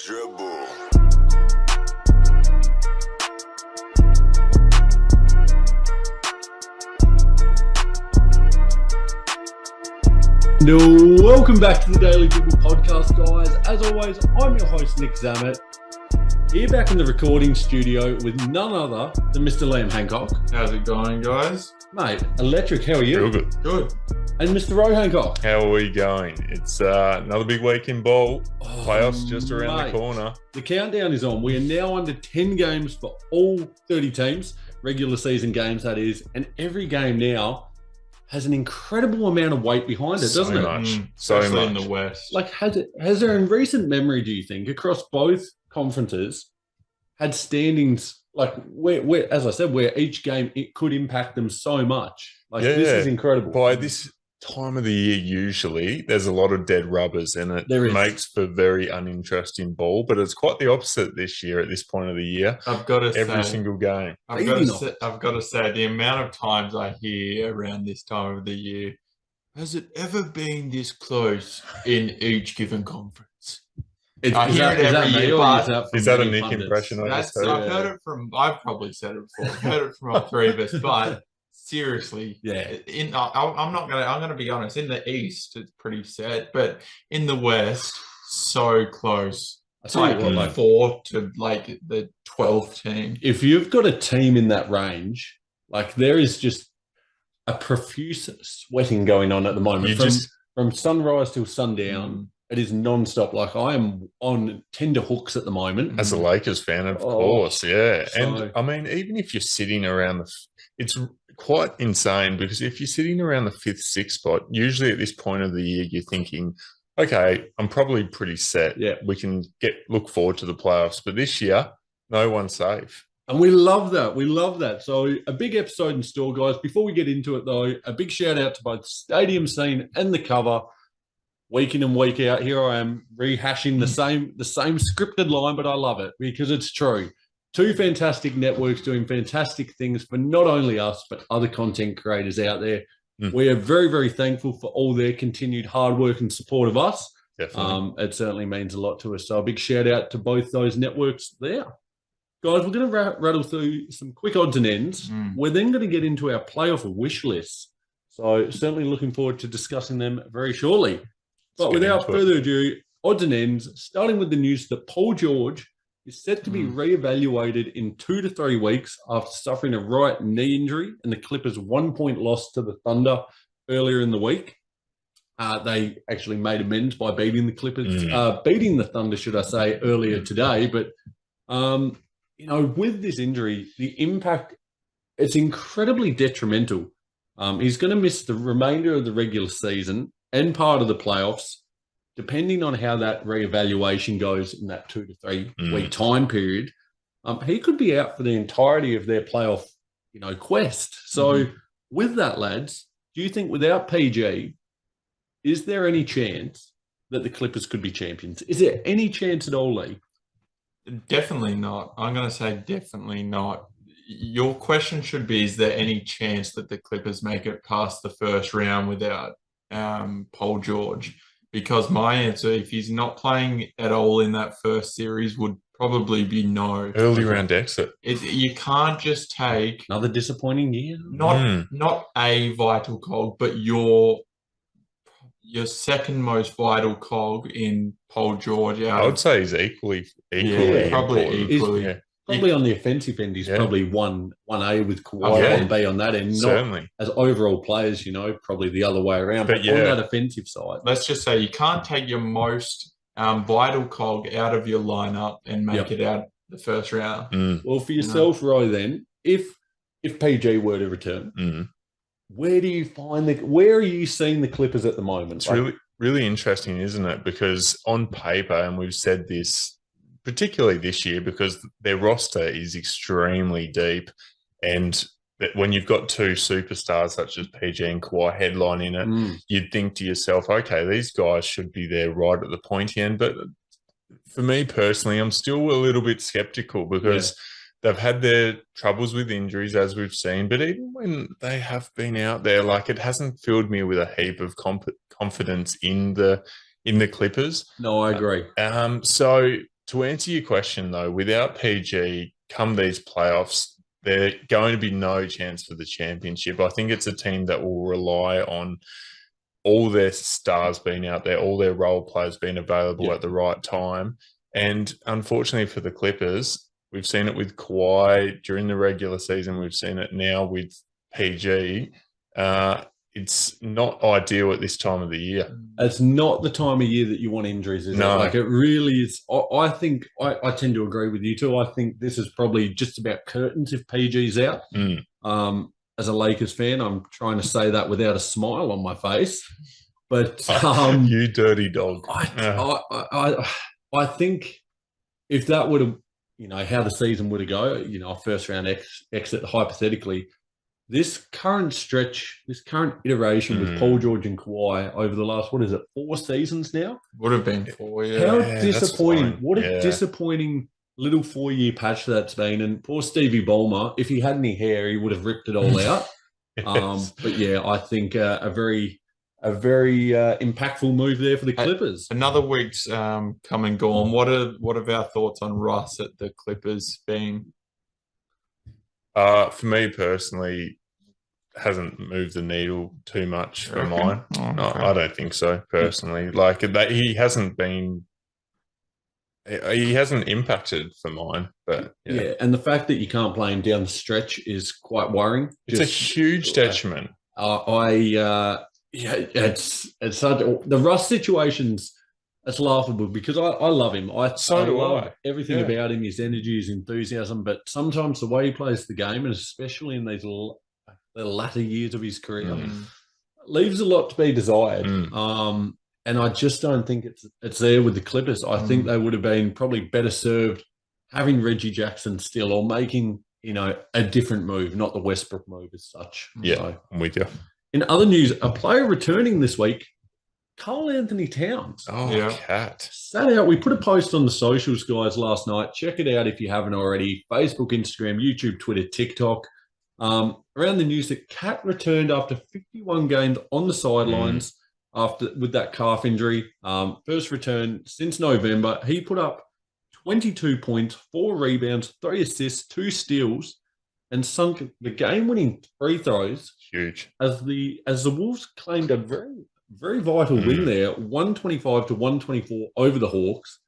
Dribble. Welcome back to the Daily Dribble podcast, guys. As always, I'm your host, Nick Zammit. Here back in the recording studio with none other than Mr. Liam Hancock. How's it going, guys? Mate, electric, how are you? Real good. Good. And Mr. Ro Hancock. How are we going? It's another big week in ball. Playoffs just around the corner. The countdown is on. We are now under 10 games for all 30 teams, regular season games, that is. And every game now has an incredible amount of weight behind it, doesn't it? So Especially much. in the West. Like, has there in recent memory, do you think, across both conferences, had standings like where, as I said, where each game it could impact them so much? Like, this is incredible. By this time of the year, usually there's a lot of dead rubbers, and it makes for very uninteresting ball. But it's quite the opposite this year. At this point of the year, I've got to every say, single game. I've got to say, the amount of times I hear around this time of the year, has it ever been this close in each given conference? I hear it every year. Is that a Nick impression? I've heard it from. I've probably said it before. I've heard it from all three of us, but. Seriously, I'm gonna be honest. In the East, it's pretty set, but in the West, so close. It's like 4 to like the 12th team. If you've got a team in that range, like there is just a profuse sweating going on at the moment. From sunrise till sundown, it is non-stop. Like I am on tender hooks at the moment. As a Lakers fan, of course, yeah. And I mean, even if you're sitting around it's quite insane because if you're sitting around the 5th, 6th spot, usually at this point of the year, you're thinking, okay, I'm probably pretty set. Yeah. We can look forward to the playoffs. But this year, no one's safe. And we love that. We love that. So a big episode in store, guys. Before we get into it, though, a big shout out to both the stadium scene and the cover. Week in and week out, here I am rehashing the same scripted line, but I love it because it's true. 2 fantastic networks doing fantastic things for not only us, but other content creators out there. We are very, very thankful for all their continued hard work and support of us. Definitely. It certainly means a lot to us. So a big shout out to both those networks there. Guys, we're going to rattle through some quick odds and ends. We're then going to get into our playoff wish lists. So certainly looking forward to discussing them very shortly. But without further ado, odds and ends, starting with the news that Paul George is set to be reevaluated in 2 to 3 weeks after suffering a right knee injury and the Clippers' 1-point loss to the Thunder earlier in the week. They actually made amends by beating the Clippers, beating the Thunder, should I say, earlier today. But, with this injury, the impact, it's incredibly detrimental. He's going to miss the remainder of the regular season and part of the playoffs, depending on how that reevaluation goes in that 2 to 3 week time period. He could be out for the entirety of their playoff, quest. So with that, lads, do you think without PG, is there any chance that the Clippers could be champions? Is there any chance at all, Lee? Definitely not. I'm going to say definitely not. Your question should be, is there any chance that the Clippers make it past the first round without Paul George? Because my answer, if he's not playing at all in that first series, would probably be no. Early round exit. You can't just take another disappointing year. Not a vital cog, but your second most vital cog in Paul George. I would say he's equally probably important. equally. Probably on the offensive end, he's probably 1A with Kawhi, 1B on that end. Certainly. As overall players, probably the other way around. But on that offensive side. Let's just say you can't take your most vital cog out of your lineup and make it out the first round. Well, for yourself, Ro, then, if PG were to return, where do you where are you seeing the Clippers at the moment? It's really interesting, isn't it? Because on paper, and we've said this, particularly this year, because their roster is extremely deep, and when you've got 2 superstars such as PG and Kawhi headlining it, you'd think to yourself, okay, these guys should be there right at the pointy end. But for me personally, I'm still a little bit skeptical because they've had their troubles with injuries, as we've seen. But even when they have been out there, like, it hasn't filled me with a heap of confidence in the Clippers. No, I agree. So to answer your question, though, without PG, come these playoffs, there's going to be no chance for the championship. I think it's a team that will rely on all their stars being out there, all their role players being available at the right time. And unfortunately for the Clippers, we've seen it with Kawhi during the regular season. We've seen it now with PG. It's not ideal at this time of the year. It's not the time of year that you want injuries, is it? Like, it really is. I think I tend to agree with you too. I think this is probably just about curtains if PG's out. As a Lakers fan, I'm trying to say that without a smile on my face. But you dirty dog. I think if that would have, how the season would have go, a first round exit hypothetically, this current stretch, this current iteration with Paul George and Kawhi over the last, 4 seasons now? Would have been 4, yeah. How disappointing. What a disappointing little 4-year patch that's been. And poor Stevie Ballmer, if he had any hair, he would have ripped it all out. But yeah, I think a very impactful move there for the Clippers. Another week's come and gone. What have our thoughts on Russ at the Clippers been? For me personally, hasn't moved the needle too much for mine. No, I don't think so personally. Like that, he hasn't impacted for mine. But yeah, and the fact that you can't play him down the stretch is quite worrying. It's a huge detriment. It's such the Russ situation's. It's laughable because I love him. I love everything about him, his energy, his enthusiasm. But sometimes the way he plays the game, and especially in these the latter years of his career, leaves a lot to be desired. And I just don't think it's there with the Clippers. I think they would have been probably better served having Reggie Jackson still, or making a different move, not the Westbrook move as such. Yeah, so, I'm with you. In other news, a player returning this week, Cole Anthony Towns. Oh, yeah. Cat. Sat out. We put a post on the socials, guys, last night. Check it out if you haven't already. Facebook, Instagram, YouTube, Twitter, TikTok. Around the news that Cat returned after 51 games on the sidelines with that calf injury. First return since November. He put up 22 points, 4 rebounds, 3 assists, 2 steals, and sunk the game-winning free throws. Huge. As the Wolves claimed a very vital win there, 125 to 124 over the Hawks.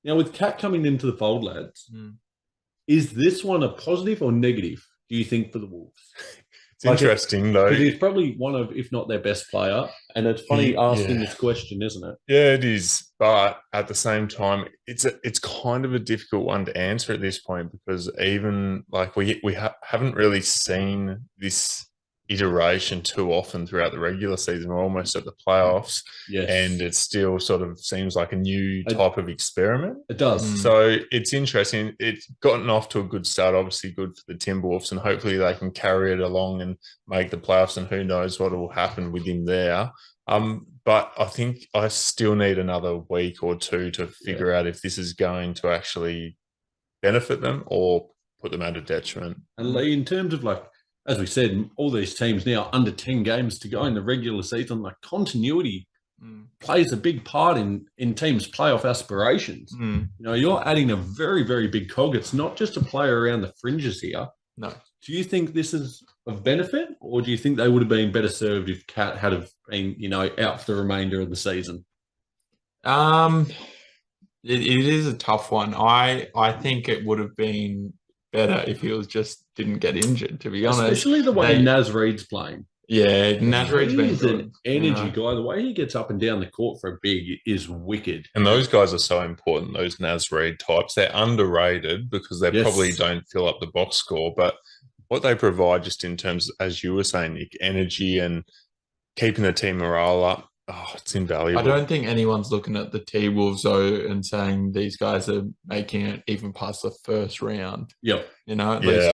Now, with Cat coming into the fold, lads, is this one a positive or negative, do you think, for the Wolves? It's interesting, though. He's probably one of, if not their best player. And it's funny asking this question, isn't it? Yeah, it is. But at the same time, it's kind of a difficult one to answer at this point, because even like we haven't really seen this iteration too often throughout the regular season. We're almost at the playoffs, and it still sort of seems like a new type of experiment. It does. So it's interesting. It's gotten off to a good start, obviously good for the Timberwolves, and hopefully they can carry it along and make the playoffs, and who knows what will happen with him there. But I think I still need another week or two to figure out if this is going to actually benefit them or put them at a detriment. And Lee, in terms of as we said, all these teams now under 10 games to go in the regular season, continuity plays a big part in teams' playoff aspirations. You're adding a very, very big cog. It's not just a player around the fringes here. No. Do you think this is of benefit, or do you think they would have been better served if Cat had have been, out for the remainder of the season? It is a tough one. I think it would have been better if he didn't get injured, to be honest. Especially the way Naz Reid's playing. Yeah, Naz Reid's been good. An energy guy. The way he gets up and down the court for a big is wicked. And those guys are so important, those Naz Reid types. They're underrated because they probably don't fill up the box score, but what they provide just in terms, as you were saying, Nick, energy and keeping the team morale up, it's invaluable. I don't think anyone's looking at the T-Wolves, though, and saying these guys are making it even past the first round. Yep. At least